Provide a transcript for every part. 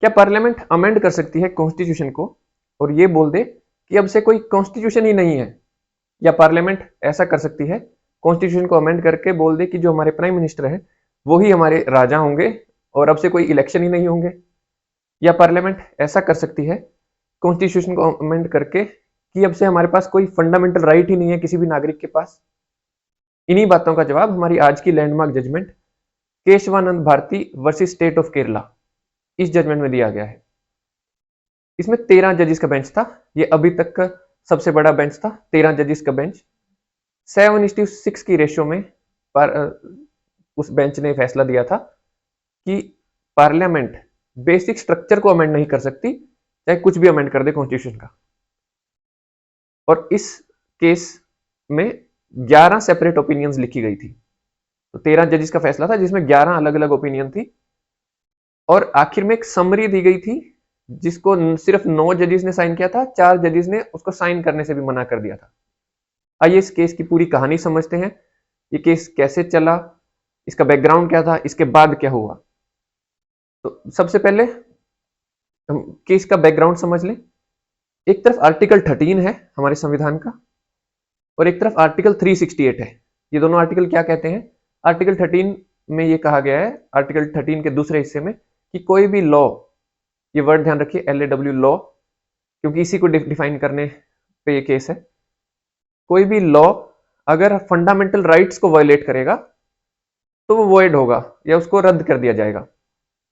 क्या parliament amend कर सकती है कॉन्स्टिट्यूशन को और ये बोल दे कि अब से कोई कॉन्स्टिट्यूशन ही नहीं है? या पार्लियामेंट ऐसा कर सकती है, कॉन्स्टिट्यूशन को अमेंड करके बोल दे कि जो हमारे प्राइम मिनिस्टर है वो ही हमारे राजा होंगे और अब से कोई इलेक्शन ही नहीं होंगे? या पार्लियामेंट ऐसा कर सकती है, कॉन्स्टिट्यूशन को अमेंड करके, कि अब से हमारे पास कोई फंडामेंटल राइट ही नहीं है किसी भी नागरिक के पास? इन्हीं बातों का जवाब हमारी आज की landmark judgment Keshavananda Bharati versus state of Kerala, इस जजमेंट में दिया गया है। इसमें 13 जजेस का बेंच था। ये अभी तक का सबसे बड़ा बेंच था, 13 जजेस का बेंच। 7:6 की रेशियो में उस बेंच ने फैसला दिया था कि पार्लियामेंट बेसिक स्ट्रक्चर को अमेंड नहीं कर सकती, चाहे कुछ भी अमेंड कर दे कॉन्स्टिट्यूशन का। और इस केस में 11 सेपरेट ओपिनियंस लिखी गई थी। तो 13 जजेस का फैसला था जिसमें 11 अलग अलग ओपिनियन थी और आखिर में एक समरी दी गई थी जिसको सिर्फ 9 जजेस ने साइन किया था, 4 जजेस ने उसको साइन करने से भी मना कर दिया था। आइए इस केस की पूरी कहानी समझते हैं। ये केस कैसे चला, इसका बैकग्राउंड क्या था, इसके बाद क्या हुआ। तो सबसे पहले हम केस का बैकग्राउंड समझ लें। एक तरफ आर्टिकल 13 है हमारे संविधान का और एक तरफ आर्टिकल 368 है। ये दोनों आर्टिकल क्या कहते हैं? आर्टिकल 13 में ये कहा गया है, आर्टिकल 13 के दूसरे हिस्से में, कि कोई भी लॉ, ये वर्ड ध्यान रखिए, LAW लॉ, क्योंकि इसी को डिफाइन करने पे ये केस है। कोई भी लॉ अगर फंडामेंटल राइट्स को वायलेट करेगा तो वो वॉइड होगा या उसको रद्द कर दिया जाएगा,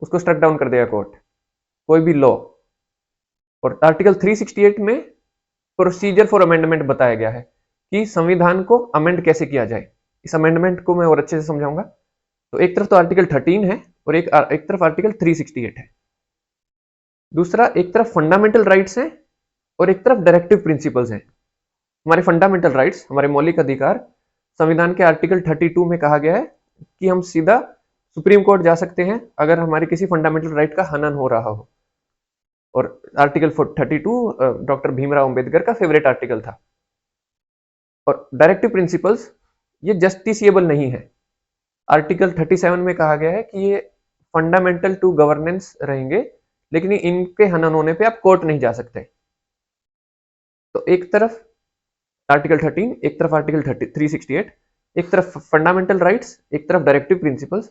उसको स्ट्रक डाउन कर देगा कोर्ट, कोई भी लॉ। और आर्टिकल 368 में प्रोसीजर फॉर अमेंडमेंट बताया गया है कि संविधान को अमेंड कैसे किया जाए। इस अमेंडमेंट को मैं और अच्छे से समझाऊंगा। तो एक तरफ तो आर्टिकल 13 है और एक तरफ आर्टिकल 368 है। दूसरा, एक तरफ फंडामेंटल राइट्स हैं और एक तरफ डायरेक्टिव प्रिंसिपल्स हैं। हमारे फंडामेंटल राइट्स, हमारे मौलिक अधिकार, संविधान के आर्टिकल 32 में कहा गया है कि हम सीधा सुप्रीम कोर्ट जा सकते हैं अगर हमारे किसी फंडामेंटल राइट का हनन हो रहा हो। और आर्टिकल 32 डॉक्टर भीमराव अंबेडकर का फेवरेट आर्टिकल था। और डायरेक्टिव प्रिंसिपल्स ये जस्टिसिएबल नहीं है। आर्टिकल 37 में कहा गया है कि ये फंडामेंटल टू गवर्नेंस रहेंगे, लेकिन इनके हनन होने पे आप कोर्ट नहीं जा सकते। तो एक तरफ आर्टिकल 13, एक तरफ आर्टिकल 368, एक तरफ फंडामेंटल राइट्स, एक तरफ डायरेक्टिव प्रिंसिपल्स,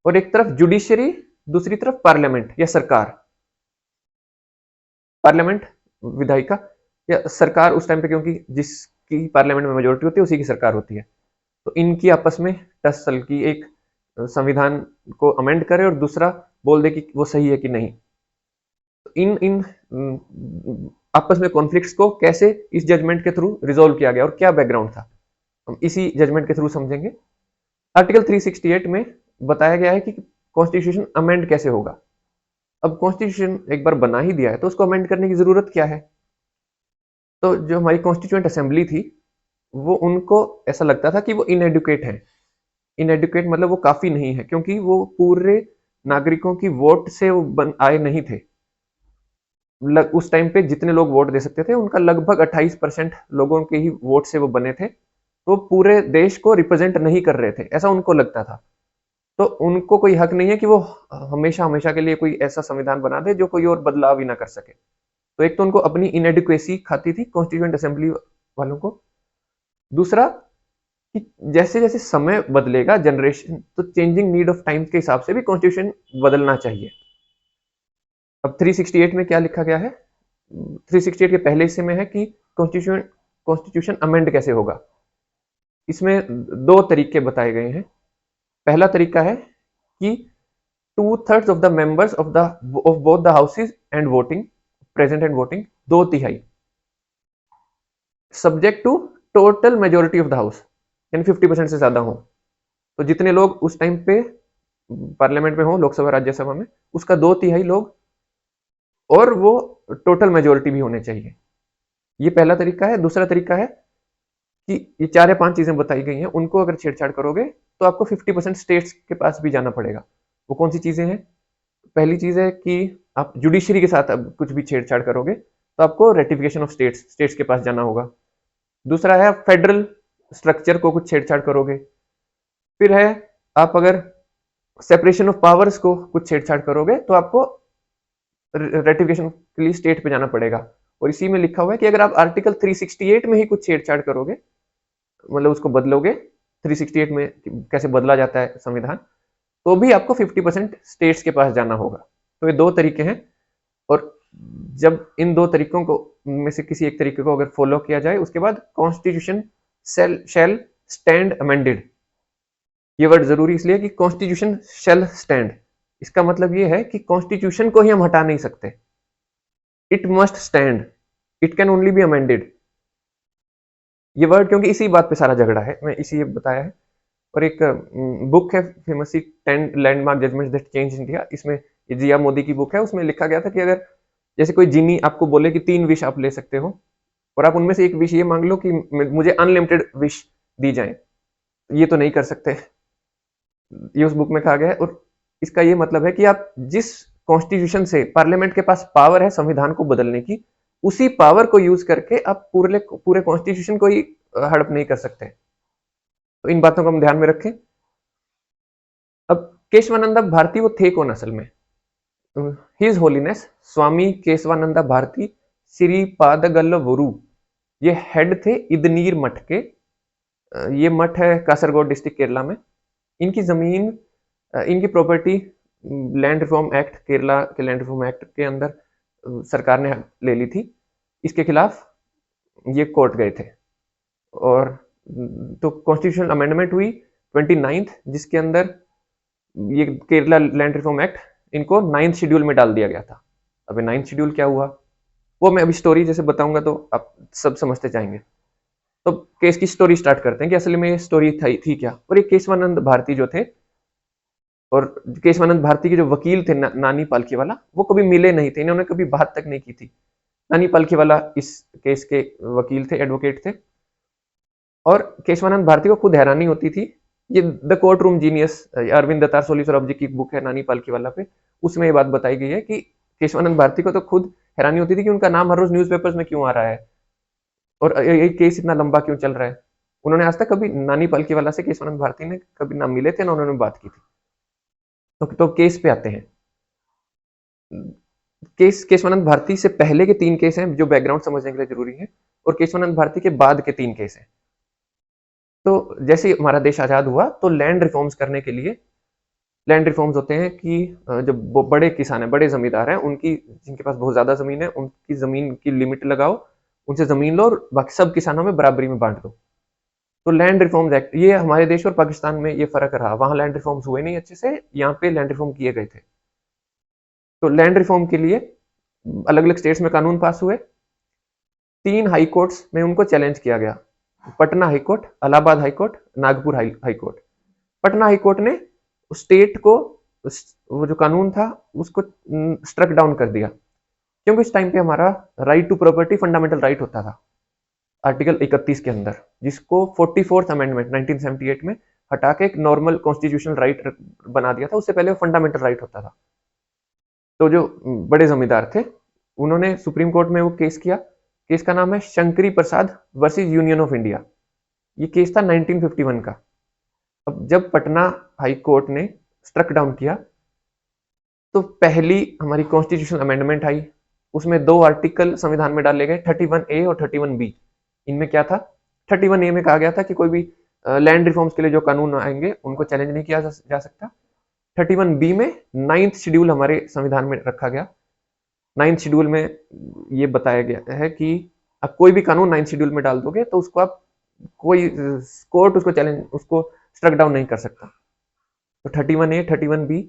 और एक तरफ जुडिशियरी, दूसरी तरफ पार्लियामेंट या सरकार। पार्लियामेंट विधायिका या सरकार उस टाइम पे, क्योंकि जिसकी पार्लियामेंट में मेजोरिटी होती है उसी की सरकार होती है। तो इनकी आपस में टस्सल की, एक संविधान को अमेंड करे और दूसरा बोल दे कि वो सही है कि नहीं। तो इन इन आपस में कॉन्फ्लिक्ट्स को कैसे इस जजमेंट के थ्रू रिजोल्व किया गया और क्या बैकग्राउंड था, हम इसी जजमेंट के थ्रू समझेंगे। आर्टिकल 368 में बताया गया है कि कॉन्स्टिट्यूशन अमेंड कैसे होगा। अब कॉन्स्टिट्यूशन एक बार बना ही दिया है तो उसको अमेंड करने की जरूरत क्या है? तो जो हमारी कॉन्स्टिट्यूएंट असेंबली थी, वो उनको ऐसा लगता था कि वो इनएडुकेट है। इनएडुकेट मतलब वो काफी नहीं है, क्योंकि वो पूरे नागरिकों की वोट से वो आए नहीं थे। उस टाइम पे जितने लोग वोट दे सकते थे उनका लगभग 28% लोगों के ही वोट से वो बने थे। तो पूरे देश को रिप्रेजेंट नहीं कर रहे थे, ऐसा उनको लगता था। तो उनको कोई हक नहीं है कि वो हमेशा हमेशा के लिए कोई ऐसा संविधान बना दे जो कोई और बदलाव ही ना कर सके। तो एक तो उनको अपनी इनएडुकेसी खाती थी कॉन्स्टिट्यूएंट असेंबली वालों को। दूसरा कि जैसे जैसे समय बदलेगा, जनरेशन, तो चेंजिंग नीड ऑफ टाइम के हिसाब से भी कॉन्स्टिट्यूशन बदलना चाहिए। अब 368 में क्या लिखा गया है? 368 के पहले हिस्से में है कि कॉन्स्टिट्यूशन अमेंड कैसे होगा। इसमें 2 तरीके बताए गए हैं। पहला तरीका है कि 2/3 of the members of both the houses and voting, present and voting, 2/3, subject to total majority of the house, यानी 50% से ज्यादा हो। तो जितने लोग उस टाइम पे पार्लियामेंट में हो, लोकसभा राज्यसभा में, उसका 2/3 लोग, और वो टोटल मेजोरिटी भी होने चाहिए। ये पहला तरीका है। दूसरा तरीका है कि ये 4 या 5 चीजें बताई गई हैं, उनको अगर छेड़छाड़ करोगे तो आपको 50% स्टेट्स के पास भी जाना पड़ेगा। वो कौन सी चीजें हैं? पहली चीज है कि आप जुडिशरी के साथ अब कुछ भी छेड़छाड़ करोगे तो आपको रेटिफिकेशन ऑफ स्टेट्स के पास जाना होगा। दूसरा है आप फेडरल स्ट्रक्चर को कुछ छेड़छाड़ करोगे। फिर है आप अगर सेपरेशन ऑफ पावर्स को कुछ छेड़छाड़ करोगे तो आपको रेटिफिकेशन के लिए स्टेट पे जाना पड़ेगा। और इसी में लिखा हुआ है कि अगर आप आर्टिकल 368 में ही कुछ छेड़छाड़ करोगे, मतलब उसको बदलोगे, 368 में कैसे बदला जाता है संविधान, तो भी आपको 50% स्टेट्स के पास जाना होगा। तो ये दो तरीके हैं, और जब इन दो तरीकों को में से किसी एक तरीके को अगर फॉलो किया जाए, उसके बाद कॉन्स्टिट्यूशन शैल स्टैंड अमेंडेड। ये वर्ड जरूरी इसलिए कि कॉन्स्टिट्यूशन शैल स्टैंड, इसका मतलब ये है कि कॉन्स्टिट्यूशन को ही हम हटा नहीं सकते, it must stand, it can only be amended. ये वर्ड क्योंकि इसी बात पे सारा झगड़ा है, मैं इसी बताया है। और एक बुक है famous 10 landmark judgments that change India, इसमें ये जिया मोदी की बुक है, उसमें लिखा गया था कि अगर जैसे कोई जिनी आपको बोले कि 3 विश आप ले सकते हो और आप उनमें से एक विश ये मांग लो कि मुझे अनलिमिटेड विश दी जाए, ये तो नहीं कर सकते, ये उस बुक में कहा गया है। और इसका ये मतलब है कि आप जिस कॉन्स्टिट्यूशन से पार्लियामेंट के पास पावर है संविधान को बदलने की, उसी पावर को यूज करके आप पूरे कॉन्स्टिट्यूशन को ही हड़प नहीं कर सकते। तो इन बातों को हम ध्यान में रखें। अब केशवानंदा भारती वो थे कौन असल में? हिज होलीनेस स्वामी केशवानंदा भारती श्री पादगल्लवुरु, ये हेड थे इदनीर मठ के। ये मठ है कासरगोड डिस्ट्रिक्ट केरला में। इनकी जमीन, इनकी property land reform act, Kerala के लैंड रिफॉर्म एक्ट के अंदर सरकार ने ले ली थी। इसके खिलाफ ये कोर्ट गए थे, और तो कॉन्स्टिट्यूशनल अमेंडमेंट हुई 29th, जिसके अंदर ये केरला लैंड रिफॉर्म एक्ट इनको 9th शेड्यूल में डाल दिया गया था। अब 9th शेड्यूल क्या हुआ वो मैं अभी स्टोरी जैसे बताऊंगा तो आप सब समझते जाएंगे। तो केस की स्टोरी स्टार्ट करते हैं कि असल में ये स्टोरी थी क्या। और ये केशवानंद भारती जो थे, और केशवानंद भारती के जो वकील थे नानी पालखीवाला, वो कभी मिले नहीं थे, इन्होंने कभी बात तक नहीं की थी। नानी पालखीवाला इस केस के वकील थे, एडवोकेट थे। और केशवानंद भारती को खुद हैरानी होती थी, ये the court room genius Arvind Datar Soli Sorabjee की एक बुक है नानी पालखीवाला पे, उसमें ये बात बताई गई है कि केशवानंद भारती को तो खुद हैरानी होती थी कि उनका नाम हर रोज न्यूज़पेपर्स में क्यों आ रहा है और ये केस इतना लंबा क्यों चल रहा है। उन्होंने आज तक कभी नानी पालखीवाला से केशवानंद भारती ने कभी ना मिले थे ना उन्होंने बात की थी। तो केस पे आते हैं। केशवानंद भारती से पहले के 3 केस हैं जो बैकग्राउंड समझने के लिए जरूरी है, और केशवानंद भारती के बाद के 3 केस हैं। तो जैसे हमारा देश आजाद हुआ तो लैंड रिफॉर्म्स करने के लिए, लैंड रिफॉर्म्स होते हैं कि जब बड़े किसान हैं, बड़े जमींदार हैं, उनकी जिनके पास बहुत ज्यादा जमीन है, उनकी जमीन की लिमिट लगाओ, उनसे जमीन लो और बाकी सब किसानों में बराबरी में बांट दो। तो लैंड रिफॉर्म्स एक्ट, ये हमारे देश और पाकिस्तान में ये फर्क रहा, वहां लैंड रिफॉर्म्स हुए नहीं अच्छे से, यहाँ पे लैंड रिफॉर्म किए गए थे। तो लैंड रिफॉर्म के लिए अलग अलग स्टेट्स में कानून पास हुए। 3 हाई कोर्ट्स में उनको चैलेंज किया गया, Patna high court, Allahabad high court, Nagpur high court. Patna high court ने स्टेट को वो जो कानून था उसको स्ट्रक डाउन कर दिया, क्योंकि इस टाइम पे हमारा right to property fundamental right होता था आर्टिकल 31 के अंदर, जिसको 44th अमेंडमेंट 1978 में हटा के एक नॉर्मल कॉन्स्टिट्यूशनल राइट बना दिया था। उससे पहले वो फंडामेंटल राइट होता था। तो जो बड़े जमींदार थे उन्होंने सुप्रीम कोर्ट में वो केस किया। केस का नाम है शंकरी प्रसाद वर्सेस यूनियन ऑफ इंडिया। ये केस था 1951 का। अब जब पटना हाई कोर्ट ने स्ट्रक डाउन किया तो पहली हमारी कॉन्स्टिट्यूशनल अमेंडमेंट आई, उसमें 2 आर्टिकल संविधान में डाले गए, 31A और 31B। इनमें क्या था? 31A में कहा गया था कि कोई भी लैंड रिफॉर्म्स के लिए जो कानून आएंगे उनको चैलेंज नहीं किया जा सकता। 31B में 9th शेड्यूल हमारे संविधान में रखा गया। 9th शेड्यूल में ये बताया गया है कि आप कोई भी कानून 9th शेड्यूल में डाल दोगे तो उसको आप कोई कोर्ट उसको चैलेंज, उसको स्ट्रक डाउन नहीं कर सकता। तो 31A 31B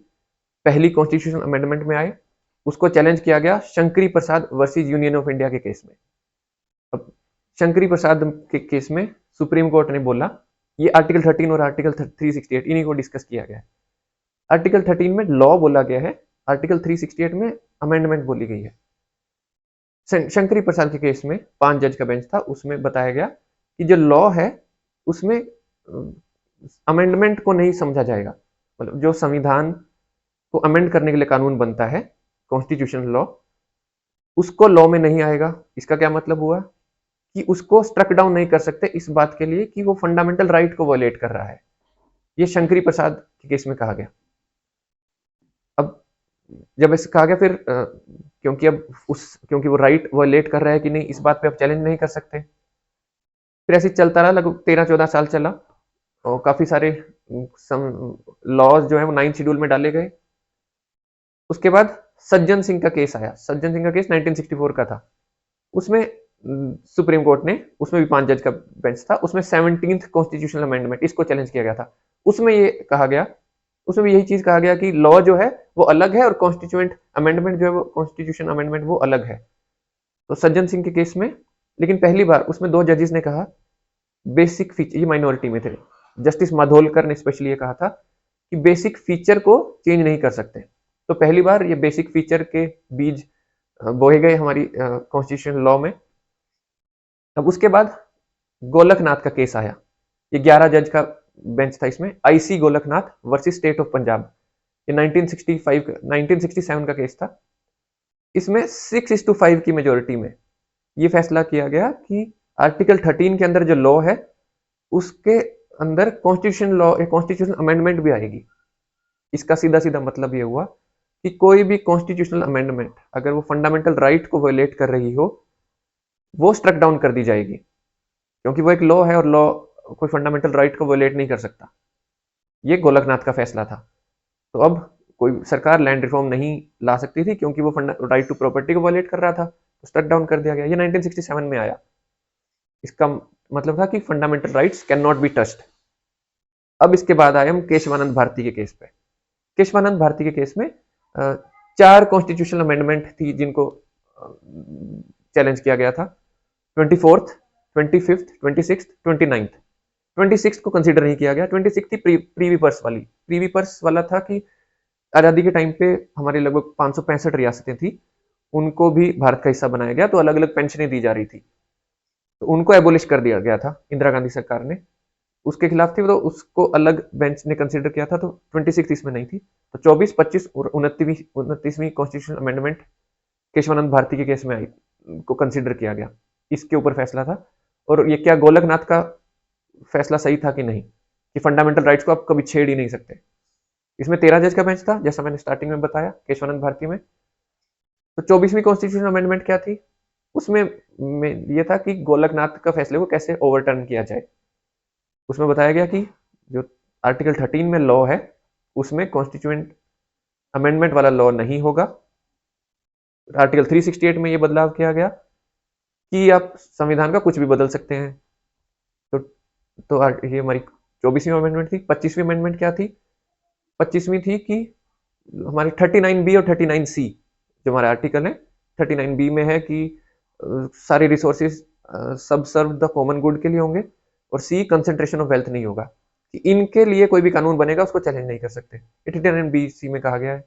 पहली कॉन्स्टिट्यूशनल अमेंडमेंट में आए, उसको चैलेंज किया गया शंकरी प्रसाद वर्सेस यूनियन ऑफ इंडिया के केस में। अब शंकरी प्रसाद के केस में सुप्रीम कोर्ट ने बोला, ये आर्टिकल 13 और आर्टिकल 368 इन्हीं को डिस्कस किया गया है। आर्टिकल 13 में लॉ बोला गया है, आर्टिकल 368 में अमेंडमेंट बोली गई है। शंकरी प्रसाद के केस में 5 जज का बेंच था, उसमें बताया गया कि जो लॉ है उसमें अमेंडमेंट को नहीं समझा जाएगा, मतलब जो संविधान को अमेंड करने के लिए कानून बनता है कॉन्स्टिट्यूशनल लॉ, उसको लॉ में नहीं आएगा। इसका क्या मतलब हुआ कि उसको स्ट्रक डाउन नहीं कर सकते इस बात के लिए कि वो फंडामेंटल राइट को वॉलेट कर रहा है। ये शंकरी प्रसाद के केस में कहा गया। अब जब ऐसे कहा गया, फिर क्योंकि वो राइट वायलेट कर रहा है कि नहीं, इस बात पे आप चैलेंज नहीं कर सकते। फिर ऐसे चलता रहा, लगभग 13-14 साल चला और काफी सारे लॉज जो है वो 9th शेड्यूल में डाले गए। उसके बाद सज्जन सिंह का केस आया। सज्जन सिंह का केस 1964 का था। उसमें सुप्रीम कोर्ट ने, उसमें भी 5 जज का बेंच था, उसमें 17th कॉन्स्टिट्यूशनल अमेंडमेंट, इसको चैलेंज किया गया था। उसमें ये कहा गया, उसमें भी यही चीज कहा गया कि लॉ जो है वो अलग है और कॉन्स्टिट्यूएंट अमेंडमेंट जो है वो कॉन्स्टिट्यूशन अमेंडमेंट वो अलग है। तो सज्जन सिंह के केस में, लेकिन पहली बार उसमें 2 जजेस ने कहा बेसिक फीचर, ये माइनॉरिटी में थे, जस्टिस माधोलकर ने स्पेशली ये कहा था कि बेसिक फीचर को चेंज नहीं कर सकते। तो पहली बार ये बेसिक फीचर के बीज बोए गए हमारी कॉन्स्टिट्यूशन लॉ में। अब उसके बाद गोलकनाथ का केस आया। ये 11 जज का बेंच था। इसमें IC Golaknath versus state of Punjab. ये 1967 का केस था। इसमें 6:5 की मेजोरिटी में ये फैसला किया गया कि आर्टिकल 13 के अंदर जो लॉ है उसके अंदर कॉन्स्टिट्यूशन लॉ या कॉन्स्टिट्यूशनल अमेंडमेंट भी आएगी। इसका सीधा सीधा मतलब ये हुआ कि कोई भी कॉन्स्टिट्यूशनल अमेंडमेंट अगर वो फंडामेंटल राइट को वायलेट कर रही हो, वो स्ट्रक डाउन कर दी जाएगी, क्योंकि वो एक लॉ है और लॉ कोई फंडामेंटल राइट को वायलेट नहीं कर सकता। ये गोलकनाथ का फैसला था। तो अब कोई सरकार लैंड रिफॉर्म नहीं ला सकती थी क्योंकि वो राइट टू प्रॉपर्टी को वायलेट कर रहा था, तो स्ट्रक डाउन कर दिया गया। ये 1967 में आया। इसका मतलब था कि fundamental rights can not be touched. अब इसके बाद आए हम केशवानंद भारती के केस पे। केशवानंद भारती के केस में 4 कॉन्स्टिट्यूशनल अमेंडमेंट थी जिनको चैलेंज किया गया था। 24th, 25th, 26th, 29th। 26th को कंसीडर नहीं किया गया। 26th थी प्रीवी पर्स वाली। प्रीवी पर्स वाला था कि आज़ादी के टाइम पे हमारी लगभग 565 रियासतें थी, उनको भी भारत का हिस्सा बनाया गया, तो अलग अलग पेंशनें दी जा रही थी, तो उनको एबोलिश कर दिया गया था इंदिरा गांधी सरकार ने। उसके खिलाफ थी, तो उसको अलग बेंच ने कंसीडर किया था, तो 26 इसमें नहीं थी। तो 24, 25 और 29वीं कॉन्स्टिट्यूशन अमेंडमेंट केशवानंद भारती के केस में आई, को कंसीडर किया गया। इसके ऊपर फैसला था। और ये क्या गोलकनाथ का फैसला सही था कि नहीं, कि फंडामेंटल राइट्स को आप कभी छेड़ ही नहीं सकते। इसमें 13 जज का बेंच था, जैसा मैंने स्टार्टिंग में बताया केशवानंद भारती में। तो 24वीं कॉन्स्टिट्यूशन अमेंडमेंट क्या थी, उसमें यह था कि गोलकनाथ का फैसले को कैसे ओवरटर्न किया जाए। उसमें बताया गया कि जो आर्टिकल 13 में लॉ है उसमें कॉन्स्टिट्यूएंट अमेंडमेंट वाला लॉ नहीं होगा। आर्टिकल 368 में ये बदलाव किया गया कि आप संविधान का कुछ भी बदल सकते हैं। तो ये हमारी 24वीं अमेंडमेंट थी। 25वीं अमेंडमेंट क्या थी? 25वीं थी कि हमारी 39B और 39C जो हमारे आर्टिकल है, 39B में है कि सारे रिसोर्सेज सब सर्व द कॉमन गुड के लिए होंगे, और सी कंसेंट्रेशन ऑफ वेल्थ नहीं होगा, कि इनके लिए कोई भी कानून बनेगा उसको चैलेंज नहीं कर सकते। 89B में कहा गया है।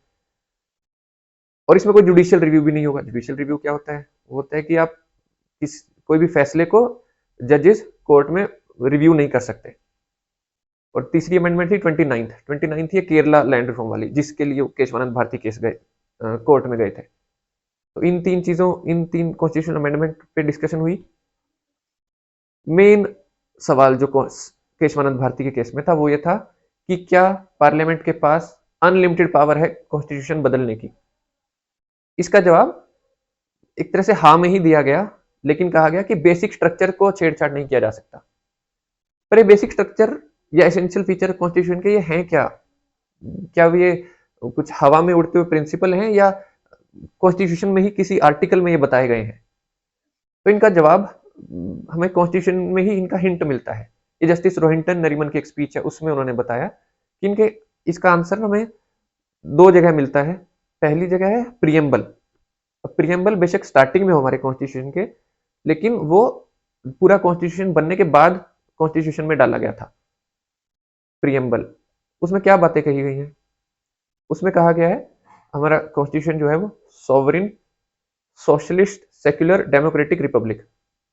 और इसमें कोई जुडिशियल रिव्यू भी नहीं होगा। जुडिशियल रिव्यू क्या होता है? वो होता है कि आप कोई भी फैसले को जजेस कोर्ट में रिव्यू नहीं कर सकते। और तीसरी अमेंडमेंट थी 29th ये केरला लैंड रिफॉर्म वाली, जिसके लिए केशवानंद भारती केस गए, कोर्ट में गए थे। तो इन 3 कॉन्स्टिट्यूशनल अमेंडमेंट पे डिस्कशन हुई। मेन सवाल जो केशवानंद भारती के केस में था वो ये था कि क्या पार्लियामेंट के पास अनलिमिटेड पावर है कॉन्स्टिट्यूशन बदलने की। इसका जवाब एक तरह से हाँ में ही दिया गया, लेकिन कहा गया कि बेसिक स्ट्रक्चर को छेड़छाड़ नहीं किया जा सकता। पर ये बेसिक स्ट्रक्चर या एसेंशियल फीचर कॉन्स्टिट्यूशन के ये हैं क्या? क्या ये कुछ हवा में उड़ते हुए प्रिंसिपल हैं या कॉन्स्टिट्यूशन में ही किसी आर्टिकल में ये बताए गए हैं? तो इनका जवाब हमें कॉन्स्टिट्यूशन में ही इनका हिंट मिलता है। ये जस्टिस रोहिंटन नरीमन की एक स्पीच है, उसमें उन्होंने बताया कि इनके इसका आंसर हमें 2 जगह मिलता है। पहली जगह है प्रियम्बल। प्रियम्बल बेशक स्टार्टिंग में हमारे कॉन्स्टिट्यूशन के, लेकिन वो पूरा कॉन्स्टिट्यूशन बनने के बाद कॉन्स्टिट्यूशन में डाला गया था। प्रियम्बल, उसमें क्या बातें कही गई हैं? उसमें कहा गया है हमारा कॉन्स्टिट्यूशन जो है वो sovereign, socialist, secular, democratic Republic.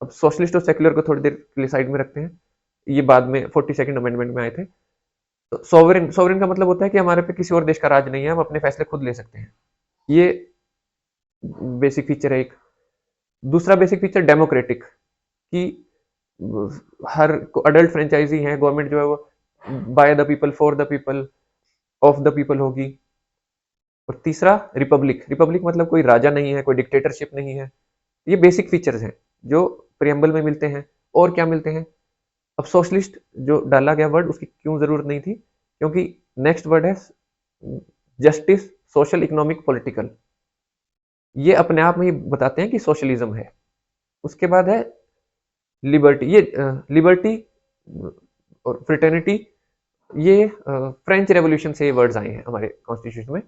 अब सोशलिस्ट और सेक्युलर को थोड़ी देर के लिए साइड में रखते हैं, ये बाद में 42nd अमेंडमेंट में आए थे। तो सॉवरिन का मतलब होता है कि हमारे पे किसी और देश का राज नहीं है, हम अपने फैसले खुद ले सकते हैं। ये बेसिक फीचर है एक। दूसरा बेसिक फीचर डेमोक्रेटिक, कि हर अडल्ट फ्रेंचाइजी है, गवर्नमेंट जो है वो by the people, for the people, of the people होगी। और तीसरा रिपब्लिक। रिपब्लिक मतलब कोई राजा नहीं है, कोई डिक्टेटरशिप नहीं है। ये बेसिक फीचर्स हैं जो प्रियम्बल में मिलते हैं। और क्या मिलते हैं? अब सोशलिस्ट जो डाला गया वर्ड, उसकी क्यों जरूरत नहीं थी? क्योंकि नेक्स्ट वर्ड है जस्टिस, सोशल, इकोनॉमिक, पॉलिटिकल। ये अपने आप में ही बताते हैं कि सोशलिज्म है। उसके बाद है लिबर्टी। ये लिबर्टी और फ्रेटर्निटी, ये फ्रेंच रेवोल्यूशन से ये वर्ड्स आए हैं हमारे कॉन्स्टिट्यूशन में।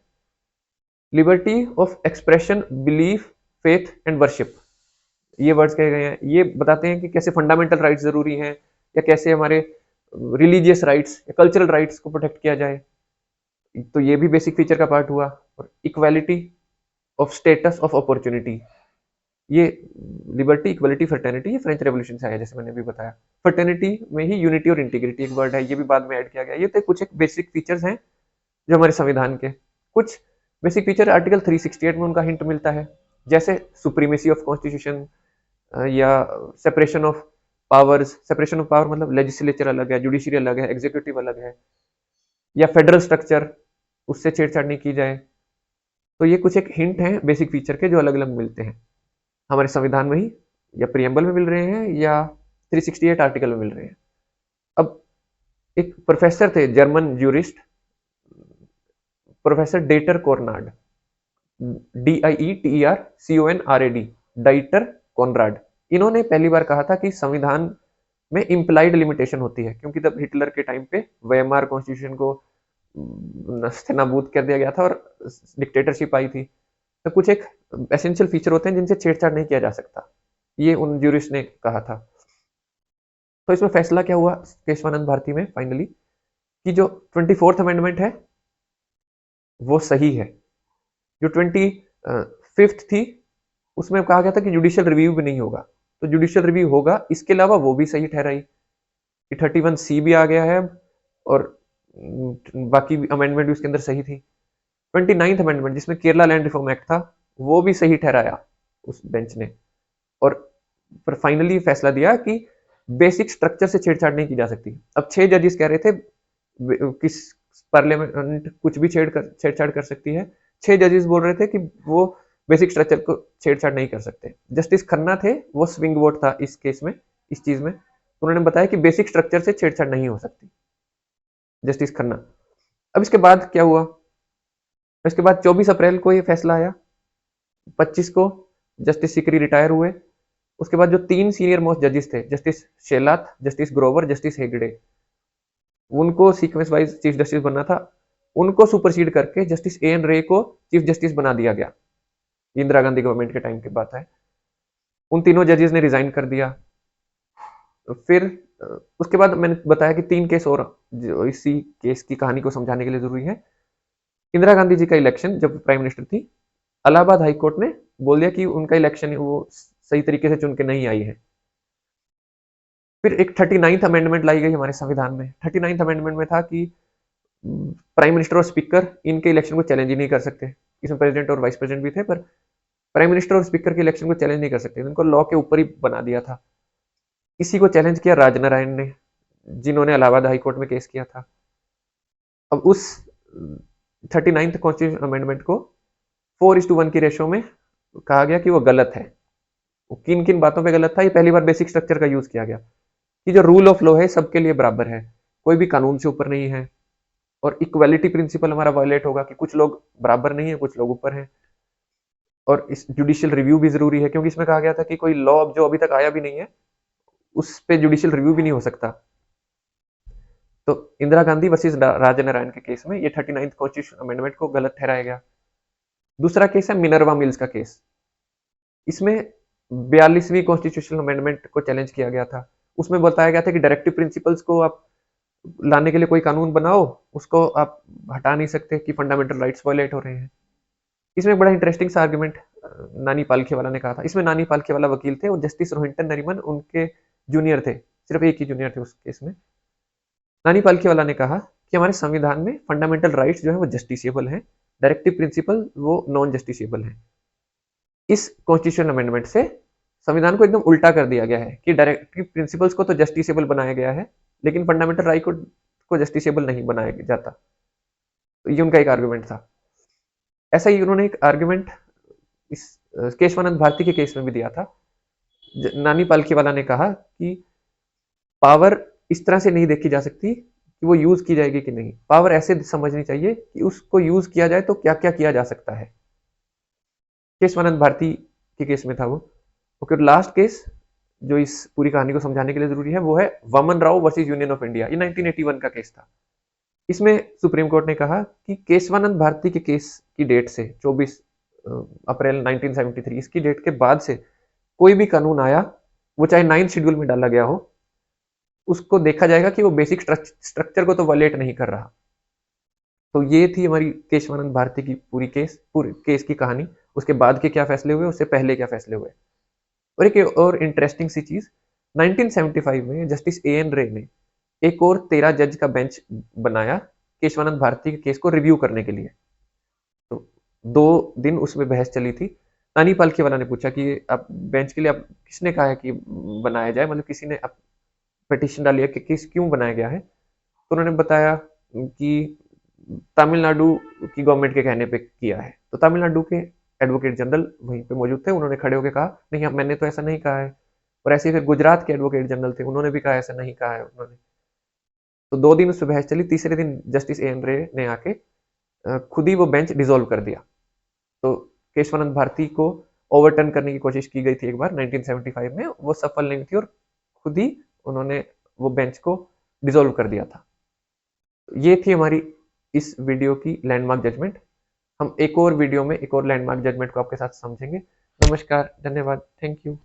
Liberty of expression, belief, faith and worship, ये वर्ड्स कहे गए हैं। ये बताते हैं कि कैसे फंडामेंटल राइट्स जरूरी हैं, या कैसे हमारे रिलीजियस राइट्स या कल्चरल राइट्स को प्रोटेक्ट किया जाए। तो ये भी बेसिक फीचर का पार्ट हुआ। और equality of status of opportunity, ये लिबर्टी, इक्वालिटी, फर्टर्निटी, ये फ्रेंच रेवोल्यूशन से आया, जैसे मैंने अभी बताया। फर्टर्निटी में ही यूनिटी और इंटीग्रिटी एक वर्ड है, ये भी बाद में ऐड किया गया। ये तो कुछ एक बेसिक फीचर्स हैं जो हमारे संविधान के। कुछ बेसिक फीचर आर्टिकल 368 में उनका हिंट मिलता है, जैसे सुप्रीमेसी ऑफ कॉन्स्टिट्यूशन, या separation of powers. Separation of power मतलब लेजिस्लेचर अलग है, जुडिशरी अलग है, एग्जीक्यूटिव अलग है, या फेडरल स्ट्रक्चर, उससे छेड़छाड़ नहीं की जाए। तो ये कुछ एक हिंट हैं बेसिक फीचर के जो अलग अलग मिलते हैं हमारे संविधान में ही, या प्रियम्बल में मिल रहे हैं, या 368 आर्टिकल में मिल रहे हैं। अब एक प्रोफेसर थे, German jurist, professor Dieter Conrad, DIETERCONRAD, Dieter Conrad. इन्होंने पहली बार कहा था कि संविधान में इम्प्लाइड लिमिटेशन होती है, क्योंकि तब हिटलर के टाइम पे वेमार कॉन्स्टिट्यूशन को नस्तानाबूद कर दिया गया था और डिक्टेटरशिप आई थी। तो कुछ एक एसेंशियल फीचर होते हैं जिनसे छेड़छाड़ नहीं किया जा सकता, ये उन ज्यूरिस्ट ने कहा था। तो इसमें फैसला क्या हुआ केशवानंद भारती में फाइनली, कि जो 24th अमेंडमेंट है वो सही है। जो 25th थी उसमें कहा गया था कि जुडिशियल रिव्यू भी नहीं होगा, तो जुडिशियल रिव्यू होगा। इसके अलावा वो भी सही ठहराई कि 31C भी आ गया है, और बाकी अमेंडमेंट भी उसके अंदर सही थी। 29th अमेंडमेंट जिसमें केरला लैंड रिफॉर्म एक्ट था, वो भी सही ठहराया उस बेंच ने। और पर फाइनली फैसला दिया कि बेसिक स्ट्रक्चर से छेड़छाड़ नहीं की जा सकती। अब 6 जजेस कह रहे थे किस पार्लियामेंट कुछ भी छेड़छाड़ कर सकती है। 6 जजेस बोल रहे थे कि वो बेसिक स्ट्रक्चर को छेड़छाड़ नहीं कर सकते। जस्टिस खन्ना थे, वो स्विंग वोट था इस केस में, इस चीज में। उन्होंने बताया कि बेसिक स्ट्रक्चर से छेड़छाड़ नहीं हो सकती, जस्टिस खन्ना। अब इसके बाद क्या हुआ? इसके बाद 24 अप्रैल को ये फैसला आया। 25 को जस्टिस सिकरी रिटायर हुए। उसके बाद जो 3 सीनियर मोस्ट जजेस थे, justice Shelat, justice Grover, justice Hegde, उनको सीक्वेंस वाइज चीफ जस्टिस बनना था। उनको सुपरसीड करके जस्टिस AN रे को चीफ जस्टिस बना दिया गया। इंदिरा गांधी गवर्नमेंट के टाइम की बात है। उन तीनों जजेस ने रिजाइन कर दिया। फिर उसके बाद मैंने बताया कि 3 केस और जो इसी केस की कहानी को समझाने के लिए जरूरी है। इंदिरा गांधी जी का इलेक्शन जब प्राइम मिनिस्टर थी, इलाहाबाद हाई कोर्ट ने बोल दिया कि उनका इलेक्शन वो सही तरीके से चुन के नहीं आई है। फिर एक 39th अमेंडमेंट लाई गई हमारे संविधान में। 39th अमेंडमेंट में था कि प्राइम मिनिस्टर और स्पीकर इनके इलेक्शन को चैलेंज ही नहीं कर सकते। इसमें प्रेसिडेंट और वाइस प्रेसिडेंट भी थे, पर प्राइम मिनिस्टर और स्पीकर के इलेक्शन को चैलेंज नहीं कर सकते, इनको लॉ के ऊपर ही बना दिया था। इसी को चैलेंज किया राजनारायण ने, जिन्होंने इलाहाबाद हाई कोर्ट में केस किया था। अब उस 39th कॉन्स्टिट्यूशन अमेंडमेंट को 4:1 की रेशो में कहा गया कि वो गलत है। किन किन बातों पे गलत था? ये पहली बार बेसिक स्ट्रक्चर का यूज किया गया कि जो रूल ऑफ लॉ है सबके लिए बराबर है, कोई भी कानून से ऊपर नहीं है। और इक्वालिटी प्रिंसिपल हमारा वायलेट होगा कि कुछ लोग बराबर नहीं है, कुछ लोग ऊपर हैं। और इस जुडिशियल रिव्यू भी जरूरी है, क्योंकि इसमें कहा गया था कि कोई लॉ जो अभी तक आया भी नहीं है उस पे जुडिशियल रिव्यू भी नहीं हो सकता। तो इंदिरा गांधी वर्सेस राजनारायण के केस में ये 39th कॉन्स्टिट्यूशन अमेंडमेंट को गलत ठहराया गया। दूसरा केस है मिनर्वा मिल्स का केस। इसमें 42वीं कॉन्स्टिट्यूशनल अमेंडमेंट को चैलेंज किया गया था। उसमें बताया गया था कि डायरेक्टिव प्रिंसिपल्स को आप लाने के लिए कोई कानून बनाओ, उसको आप हटा नहीं सकते कि फंडामेंटल राइट्स वायलेट हो रहे हैं। इसमें बड़ा इंटरेस्टिंग सा आर्गुमेंट नानी पालखेवाला ने कहा था। इसमें नानी पालखेवाला वकील थे और जस्टिस रोहिंटन नरीमन उनके जूनियर थे, सिर्फ एक ही जूनियर थे उस केस में। नानी पालखेवाला ने कहा कि हमारे संविधान में फंडामेंटल राइट्स जो है वो जस्टिसेबल हैं, डायरेक्टिव प्रिंसिपल वो नॉन जस्टिसेबल हैं। इस कॉन्स्टिट्यूशन अमेंडमेंट से संविधान को एकदम उल्टा कर दिया गया है कि डायरेक्टिव प्रिंसिपल्स को तो जस्टिसेबल बनाया गया है, लेकिन फंडामेंटल राइट को जस्टिसेबल नहीं बनाया जाता। तो ये उनका एक आर्गुमेंट था। ऐसा ही उन्होंने एक आर्ग्यूमेंट इस केशवानंद भारती के केस में भी दिया था। नानी पालखीवाला ने कहा कि पावर इस तरह से नहीं देखी जा सकती कि वो यूज की जाएगी कि नहीं, पावर ऐसे समझनी चाहिए कि उसको यूज किया जाए तो क्या क्या किया जा सकता है। केशवानंद भारती के केस में था वो। ओके, लास्ट केस जो इस पूरी कहानी को समझाने के लिए जरूरी है वो है Waman Rao versus union of India. ये 1981 का केस था। इसमें सुप्रीम कोर्ट ने कहा कि केशवानंद भारती के केस की डेट से 24 अप्रैल 1973 इसकी डेट के बाद से कोई भी कानून आया, वो चाहे 9th शेड्यूल में डाला गया हो, उसको देखा जाएगा कि वो बेसिक स्ट्रक्चर को तो वायलेट नहीं कर रहा। तो ये थी हमारी केशवानंद भारती की पूरी केस की कहानी। उसके बाद के क्या फैसले हुए, उससे पहले क्या फैसले हुए। और एक और इंटरेस्टिंग सी चीज, 1975 में जस्टिस एएन रे ने एक और 13 जज का बेंच बनाया केशवानंद भारती के केस को रिव्यू करने के लिए। तो 2 दिन उसमें बहस चली थी। नानी पालखीवाला ने पूछा कि आप बेंच के लिए आप किसने कहा है कि बनाया जाए, मतलब किसी ने पिटीशन डाली है कि किस क्यों बनाया गया है। तो उन्होंने बताया कि तमिलनाडु की गवर्नमेंट के कहने पे किया है। तो तमिलनाडु के एडवोकेट जनरल वहीं पे मौजूद थे, उन्होंने खड़े होकर कहा नहीं मैंने तो ऐसा नहीं कहा है। और ऐसे ही फिर गुजरात के एडवोकेट जनरल थे, उन्होंने भी कहा ऐसा नहीं कहा है उन्होंने। तो 2 दिन उस पर बहस चली। तीसरे दिन जस्टिस एएन रे ने आके खुद ही वो बेंच डिसॉल्व कर दिया। तो केशवानंद भारती को ओवरटर्न करने की कोशिश की गई थी एक बार 1975 में, वो सफल नहीं थी और खुद ही उन्होंने वो बेंच को डिसॉल्व कर दिया था। ये थी हमारी इस वीडियो की लैंडमार्क जजमेंट। हम एक और वीडियो में एक और लैंडमार्क जजमेंट को आपके साथ समझेंगे। नमस्कार, धन्यवाद, थैंक यू।